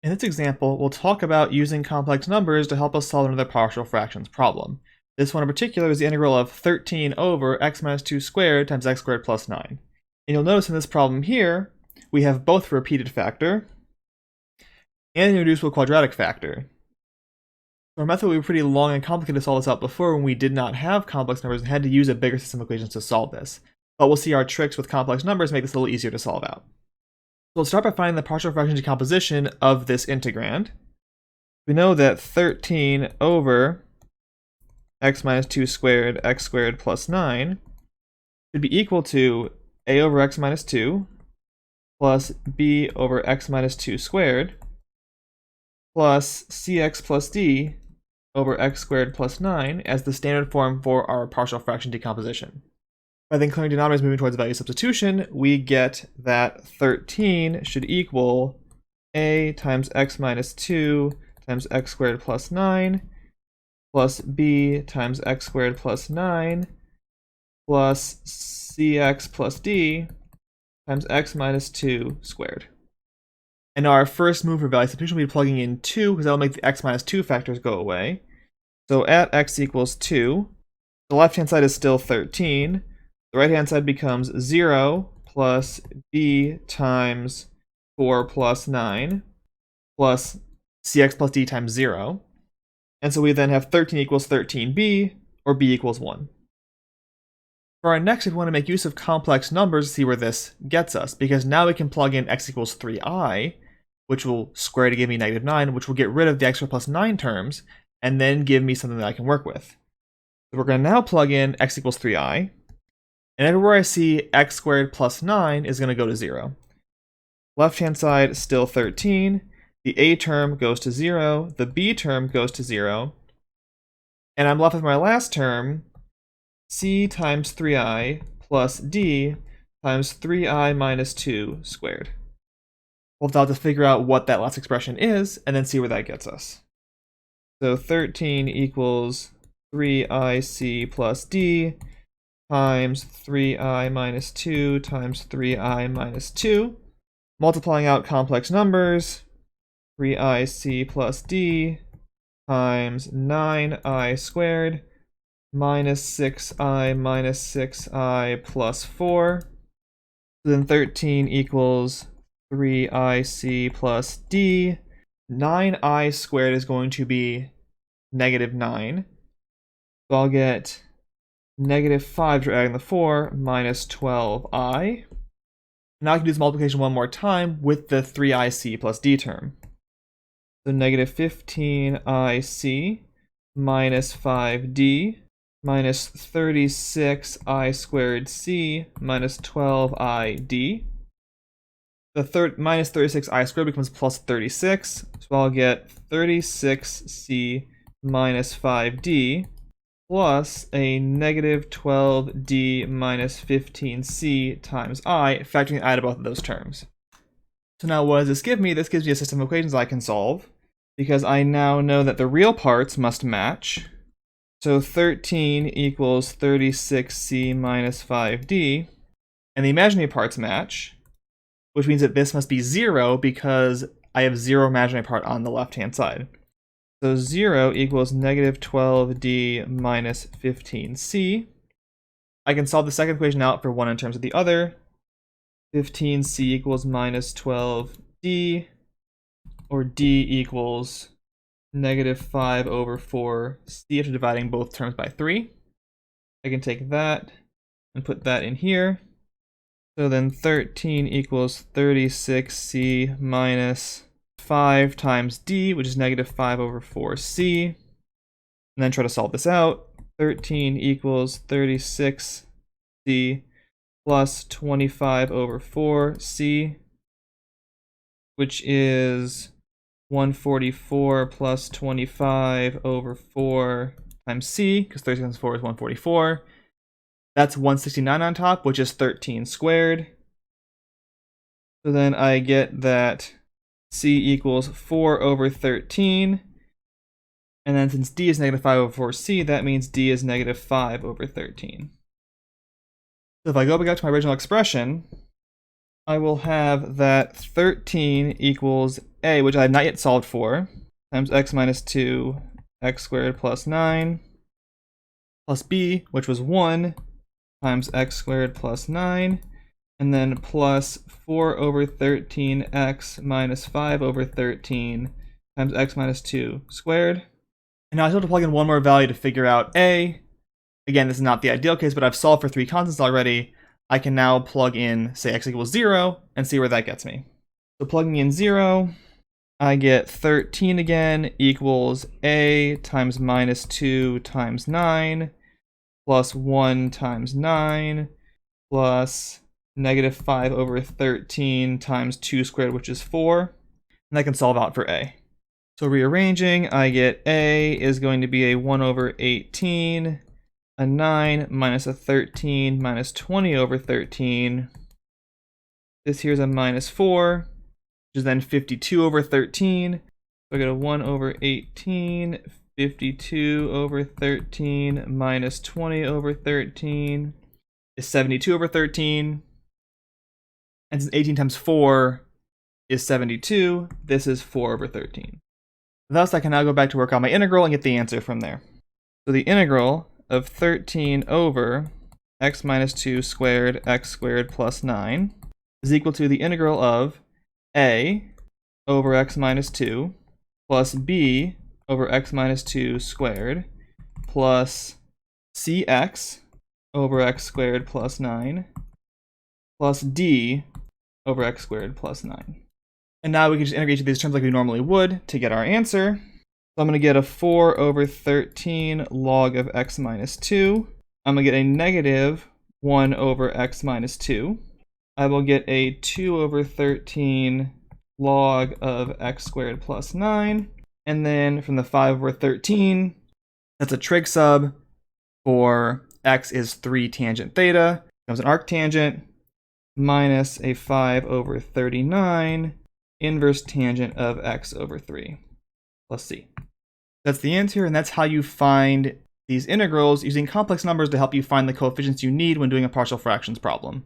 In this example, we'll talk about using complex numbers to help us solve another partial fractions problem. This one in particular is the integral of 13 over x minus 2 squared times x squared plus 9. And you'll notice in this problem here, we have both a repeated factor and an irreducible quadratic factor. Our method would be pretty long and complicated to solve this out before when we did not have complex numbers and had to use a bigger system of equations to solve this. But we'll see our tricks with complex numbers make this a little easier to solve out. So we'll start by finding the partial fraction decomposition of this integrand. We know that 13 over x minus 2 squared x squared plus 9 should be equal to a over x minus 2 plus b over x minus 2 squared plus cx plus d over x squared plus 9 as the standard form for our partial fraction decomposition. By then clearing denominators moving towards value substitution, we get that 13 should equal a times x minus 2 times x squared plus 9 plus b times x squared plus 9 plus cx plus d times x minus 2 squared. And our first move for value substitution will be plugging in 2 because that'll make the x minus 2 factors go away. So at x equals 2, the left-hand side is still 13. The right-hand side becomes 0 plus b times 4 plus 9 plus cx plus d times 0. And so we then have 13 equals 13b, or b equals 1. For our next, we want to make use of complex numbers to see where this gets us, because now we can plug in x equals 3i, which will square to give me negative 9, which will get rid of the x squared plus 9 terms, and then give me something that I can work with. So we're going to now plug in x equals 3i, and everywhere I see x squared plus 9 is going to go to 0. Left-hand side, still 13. The a term goes to 0. The b term goes to 0. And I'm left with my last term, c times 3i plus d times 3i minus 2 squared. We'll have to figure out what that last expression is, and then see where that gets us. So 13 equals 3ic plus d times 3i minus 2 times 3i minus 2. Multiplying out complex numbers, 3ic plus d times 9i squared minus 6i plus 4. So then 13 equals 3ic plus d. 9i squared is going to be negative 9. So I'll get negative 5 after adding the 4 minus 12i. Now I can do this multiplication one more time with the 3ic plus d term. So negative 15ic minus 5d minus 36i squared c minus 12id. The minus 36i squared becomes plus 36, so I'll get 36c minus 5d plus a negative 12d minus 15c times I, factoring I to both of those terms. So now what does this give me? This gives me a system of equations I can solve, because I now know that the real parts must match. So 13 equals 36c minus 5d, and the imaginary parts match, which means that this must be 0 because I have 0 imaginary part on the left-hand side. So 0 equals negative 12d minus 15c. I can solve the second equation out for one in terms of the other. 15c equals minus 12d, or d equals negative 5 over 4c after dividing both terms by 3. I can take that and put that in here. So then 13 equals 36c minus 5 times d, which is negative 5 over 4c. And then try to solve this out. 13 equals 36c plus 25 over 4c, which is 144 plus 25 over 4 times c, because 36 times 4 is 144. That's 169 on top, which is 13 squared. So then I get that c equals 4 over 13. And then since d is negative 5 over 4c, that means d is negative 5 over 13. So if I go back out to my original expression, I will have that 13 equals a, which I have not yet solved for, times x minus 2 x squared plus 9, plus b, which was 1, times x squared plus 9, and then plus 4 over 13x minus 5 over 13 times x minus 2 squared. And now I still have to plug in one more value to figure out a. Again, this is not the ideal case, but I've solved for 3 constants already. I can now plug in, say, x equals 0, and see where that gets me. So plugging in 0, I get 13 again equals a times minus 2 times 9, plus 1 times 9, plus negative 5 over 13 times 2 squared, which is 4. And I can solve out for a. So rearranging, I get a is going to be a 1 over 18, a 9 minus a 13 minus 20 over 13. This here's a minus 4, which is then 52 over 13. So I get a 1 over 18, 52 over 13 minus 20 over 13 is 72 over 13. And since 18 times 4 is 72, this is 4 over 13. Thus, I can now go back to work on my integral and get the answer from there. So the integral of 13 over x minus 2 squared x squared plus 9 is equal to the integral of a over x minus 2 plus b over x minus 2 squared plus cx over x squared plus 9 plus d over x squared plus 9. And now we can just integrate each of these terms like we normally would to get our answer. So I'm going to get a 4 over 13 log of x minus 2. I'm going to get a negative 1 over x minus 2. I will get a 2 over 13 log of x squared plus 9. And then from the 5 over 13, that's a trig sub for x is 3 tangent theta. Becomes an arctangent minus a 5 over 39 inverse tangent of x over 3 plus c. That's the answer, and that's how you find these integrals using complex numbers to help you find the coefficients you need when doing a partial fractions problem.